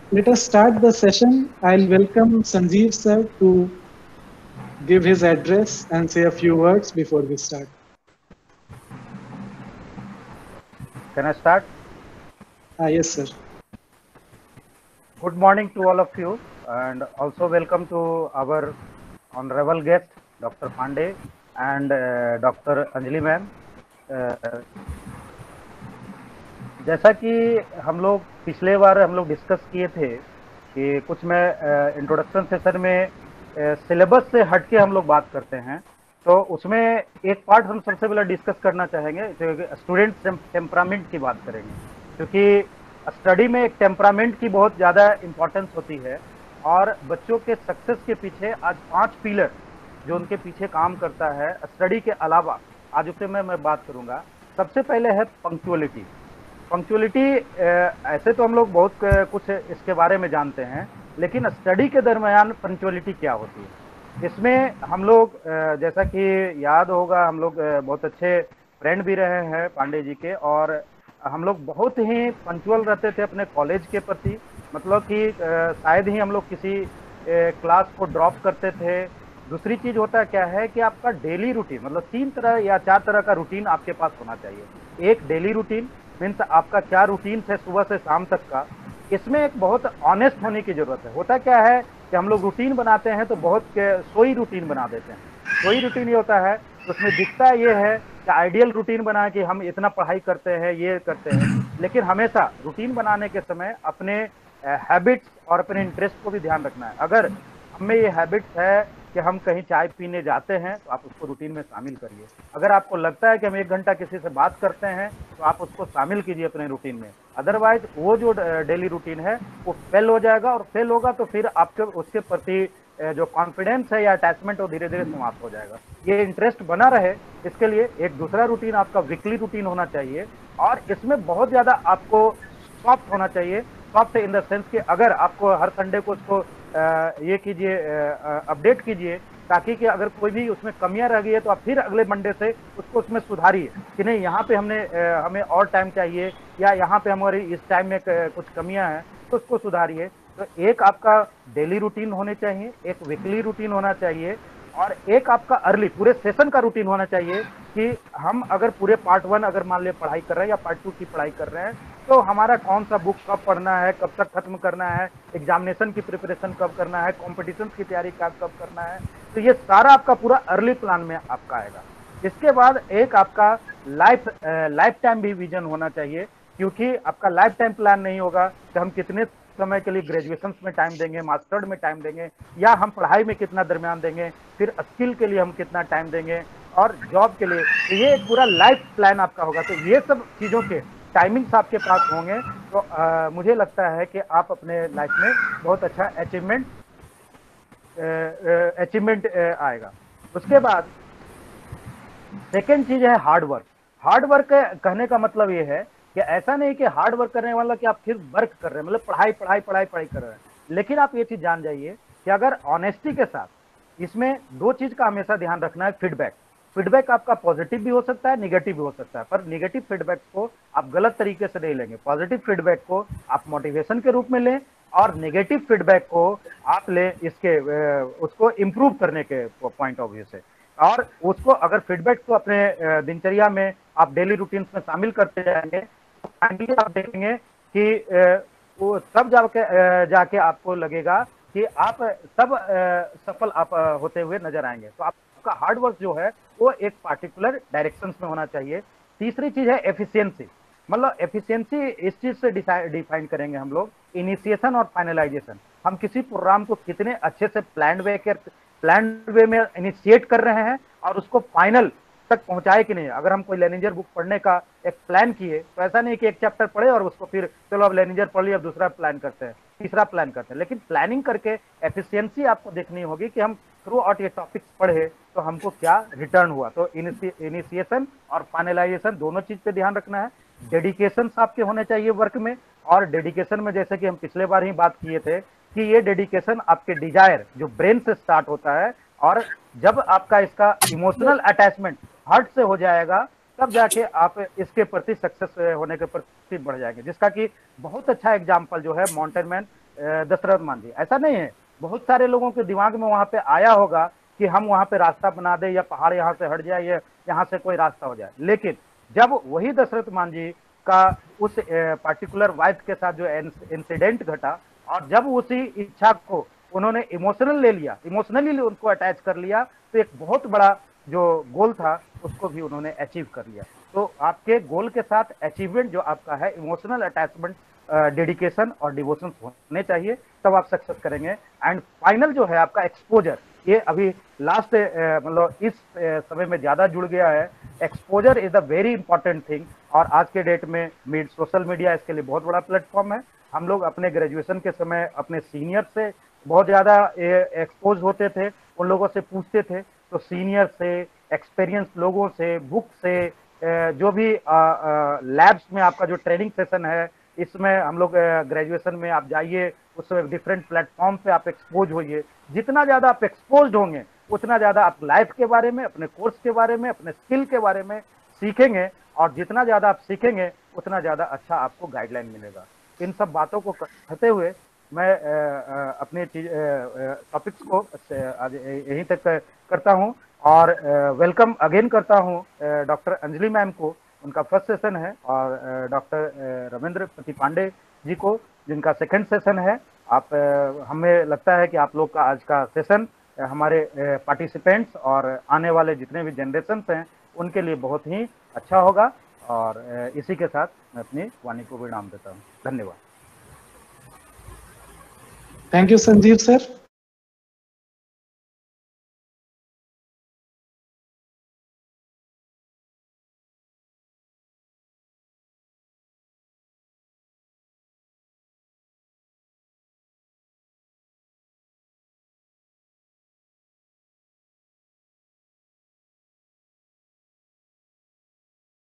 Let us start the session. I'll welcome Sanjeev sir to give his address and say a few words before we start. Can I start? Yes, sir. Good morning to all of you, and also welcome to our honorable guest, Dr. Pandey and Dr. Anjali ma'am. जैसा कि हम लोग पिछले बार हम लोग discuss किए थे कि कुछ मैं इंट्रोडक्शन सेशन में सिलेबस से हट के हम लोग बात करते हैं, तो उसमें एक पार्ट हम सबसे पहले डिस्कस करना चाहेंगे जो स्टूडेंट टेम्परामेंट की बात करेंगे, क्योंकि स्टडी में एक टेम्परामेंट की बहुत ज़्यादा इम्पोर्टेंस होती है और बच्चों के सक्सेस के पीछे आज 5 पिलर जो उनके पीछे काम करता है स्टडी के अलावा, आज उससे मैं बात करूंगा। सबसे पहले है पंक्चुअलिटी। पंक्चुअलिटी ऐसे तो हम लोग बहुत कुछ इसके बारे में जानते हैं, लेकिन स्टडी के दरमियान पंक्चुअलिटी क्या होती है, इसमें हम लोग जैसा कि याद होगा, हम लोग बहुत अच्छे फ्रेंड भी रहे हैं पांडे जी के, और हम लोग बहुत ही पंक्चुअल रहते थे अपने कॉलेज के प्रति। मतलब कि शायद ही हम लोग किसी क्लास को ड्रॉप करते थे। दूसरी चीज होता है क्या है कि आपका डेली रूटीन, मतलब 3 तरह या 4 तरह का रूटीन आपके पास होना चाहिए। एक डेली रूटीन मीन्स आपका क्या रूटीन है सुबह से शाम तक का। इसमें एक बहुत ऑनेस्ट होने की जरूरत है। होता क्या है कि हम लोग रूटीन बनाते हैं तो बहुत सोई रूटीन बना देते हैं। सोई रूटीन ये होता है तो उसमें दिखता ये है कि आइडियल रूटीन बना कि हम इतना पढ़ाई करते हैं, ये करते हैं, लेकिन हमेशा रूटीन बनाने के समय अपने हैबिट्स और अपने इंटरेस्ट को भी ध्यान रखना है। अगर हमें ये हैबिट्स है कि हम कहीं चाय पीने जाते हैं तो आप उसको रूटीन में शामिल करिए। अगर आपको लगता है कि हम 1 घंटा किसी से बात करते हैं तो आप उसको शामिल कीजिए अपने रूटीन में। अदरवाइज वो जो डेली रूटीन है वो फेल हो जाएगा, और फेल होगा तो फिर आपके उसके प्रति जो कॉन्फिडेंस है या अटैचमेंट वो धीरे धीरे समाप्त हो जाएगा। ये इंटरेस्ट बना रहे इसके लिए एक दूसरा रूटीन आपका वीकली रूटीन होना चाहिए, और इसमें बहुत ज्यादा आपको सॉफ्ट होना चाहिए। सॉफ्ट इन द सेंस कि अगर आपको हर संडे को उसको ये कीजिए, अपडेट कीजिए, ताकि कि अगर कोई भी उसमें कमियां रह गई है तो आप फिर अगले मंडे से उसको उसमें सुधारिए कि नहीं, यहाँ पे हमें और टाइम चाहिए, या यहाँ पे हमारी इस टाइम में कुछ कमियां हैं तो उसको सुधारिए। तो एक आपका डेली रूटीन होने चाहिए, एक वीकली रूटीन होना चाहिए, और एक आपका अर्ली पूरे सेशन का रूटीन होना चाहिए कि हम अगर पूरे पार्ट 1 अगर मान लिया पढ़ाई कर रहे हैं या पार्ट 2 की पढ़ाई कर रहे हैं तो हमारा कौन सा बुक कब पढ़ना है, कब तक खत्म करना है, एग्जामिनेशन की प्रिपरेशन कब करना है, कॉम्पिटिशन की तैयारी कब करना है। तो ये सारा आपका पूरा अर्ली प्लान में आपका आएगा। इसके बाद एक आपका लाइफ टाइम भी विजन होना चाहिए, क्योंकि आपका लाइफ टाइम प्लान नहीं होगा कि हम कितने समय के लिए ग्रेजुएशन में टाइम देंगे, मास्टर्ड में टाइम देंगे, या हम पढ़ाई में कितना दरमियान देंगे, फिर स्किल के लिए हम कितना टाइम देंगे, और जॉब के लिए। तो ये एक पूरा लाइफ प्लान आपका होगा। तो ये सब चीजों के टाइमिंग्स आपके पास होंगे तो मुझे लगता है कि आप अपने लाइफ में बहुत अच्छा अचीवमेंट आएगा। उसके बाद सेकेंड चीज है हार्ड वर्क। हार्ड वर्क कहने का मतलब ये है कि ऐसा नहीं कि हार्ड वर्क करने वाला कि आप सिर्फ वर्क कर रहे हैं, मतलब पढ़ाई पढ़ाई पढ़ाई पढ़ाई कर रहे हैं, लेकिन आप ये चीज जान जाइए कि अगर ऑनेस्टी के साथ इसमें 2 चीज का हमेशा ध्यान रखना है। फीडबैक, फीडबैक आपका पॉजिटिव भी हो सकता है, निगेटिव भी हो सकता है, पर निगेटिव फीडबैक को आप गलत तरीके से नहीं लेंगे। पॉजिटिव फीडबैक को आप मोटिवेशन के रूप में लें, और नेगेटिव फीडबैक को आप लें इसके उसको इंप्रूव करने के पॉइंट ऑफ व्यू से। और उसको अगर फीडबैक को अपने दिनचर्या में आप डेली रूटीन्स में शामिल करते जाएंगे तो फाइनली आप देखेंगे कि वो सब जाके आपको लगेगा कि आप सब सफल आप होते हुए नजर आएंगे। तो आपका हार्ड वर्क जो है वो एक पार्टिकुलर डायरेक्शन में होना चाहिए। तीसरी चीज है एफिशिएंसी। मतलब एफिशिएंसी इस चीज से डिफाइन करेंगे हम लोग, इनिशिएशन और फाइनलाइजेशन। हम किसी प्रोग्राम को कितने अच्छे से प्लान वे में इनिशिएट कर रहे हैं और उसको फाइनल तक पहुंचाए कि नहीं। अगर हम कोई लेनिजर बुक पढ़ने का एक प्लान किए तो ऐसा नहीं कि एक चैप्टर पढ़े और उसको फिर चलो अब लेनिजर पढ़ लिया, अब दूसरा प्लान करते हैं, तीसरा प्लान करते हैं, लेकिन प्लानिंग करके एफिशिएंसी आपको देखनी होगी कि हम थ्रू आउट ये टॉपिक्स पढ़े तो हमको क्या रिटर्न हुआ। तो इनिशिएशन और फाइनलाइजेशन दोनों चीज पे ध्यान रखना है। डेडिकेशन आपके होने चाहिए वर्क में, और डेडिकेशन में जैसे कि हम पिछले बार ही बात किए थे कि ये डेडिकेशन आपके डिजायर जो ब्रेन से स्टार्ट होता है, और जब आपका इसका इमोशनल अटैचमेंट हार्ट से हो जाएगा तब जाके आप इसके प्रति सक्सेस होने के प्रति बढ़ जाएंगे। जिसका कि बहुत अच्छा एग्जाम्पल जो है माउंटेन मैन दशरथ मांझी, ऐसा नहीं है। बहुत सारे लोगों के दिमाग में वहां पे आया होगा कि हम वहां पे रास्ता बना दे या पहाड़ यहाँ से हट जाए या यहाँ से कोई रास्ता हो जाए, लेकिन जब वही दशरथ मांझी का उस पार्टिकुलर वाइफ के साथ जो इंसिडेंट घटा और जब उसी इच्छा को उन्होंने इमोशनल ले लिया, इमोशनली उनको अटैच कर लिया, तो एक बहुत बड़ा जो गोल था उसको भी उन्होंने अचीव कर लिया। तो आपके गोल के साथ अचीवमेंट जो आपका है, इमोशनल अटैचमेंट, डेडिकेशन और डिवोशन होने चाहिए, तब आप सक्सेस करेंगे। एंड फाइनल जो है आपका एक्सपोजर, ये अभी लास्ट मतलब इस समय में ज्यादा जुड़ गया है। Exposure is a very important thing, और आज के डेट में सोशल मीडिया इसके लिए बहुत बड़ा प्लेटफॉर्म है। हम लोग अपने ग्रेजुएशन के समय अपने सीनियर से बहुत ज्यादा एक्सपोज होते थे, उन लोगों से पूछते थे, तो सीनियर से, एक्सपीरियंस लोगों से, बुक से, जो भी लैब्स में आपका जो ट्रेनिंग सेशन है, इसमें हम लोग ग्रेजुएशन में आप जाइए, उस डिफरेंट प्लेटफॉर्म पे आप एक्सपोज होइए। जितना ज्यादा आप एक्सपोज होंगे उतना ज्यादा आप लाइफ के बारे में, अपने कोर्स के बारे में, अपने स्किल के बारे में सीखेंगे, और जितना ज्यादा आप सीखेंगे उतना ज्यादा अच्छा आपको गाइडलाइन मिलेगा। इन सब बातों को कहते हुए मैं अपने टॉपिक्स को आज यहीं तक करता हूं, और वेलकम अगेन करता हूं डॉक्टर अंजलि मैम को, उनका फर्स्ट सेशन है, और डॉक्टर रविंद्र पति पांडे जी को जिनका सेकंड सेशन है। आप हमें लगता है कि आप लोग का आज का सेशन हमारे पार्टिसिपेंट्स और आने वाले जितने भी जनरेशन हैं उनके लिए बहुत ही अच्छा होगा, और इसी के साथ मैं अपनी वाणी को विराम देता हूँ। धन्यवाद। Thank you Sanjeev sir.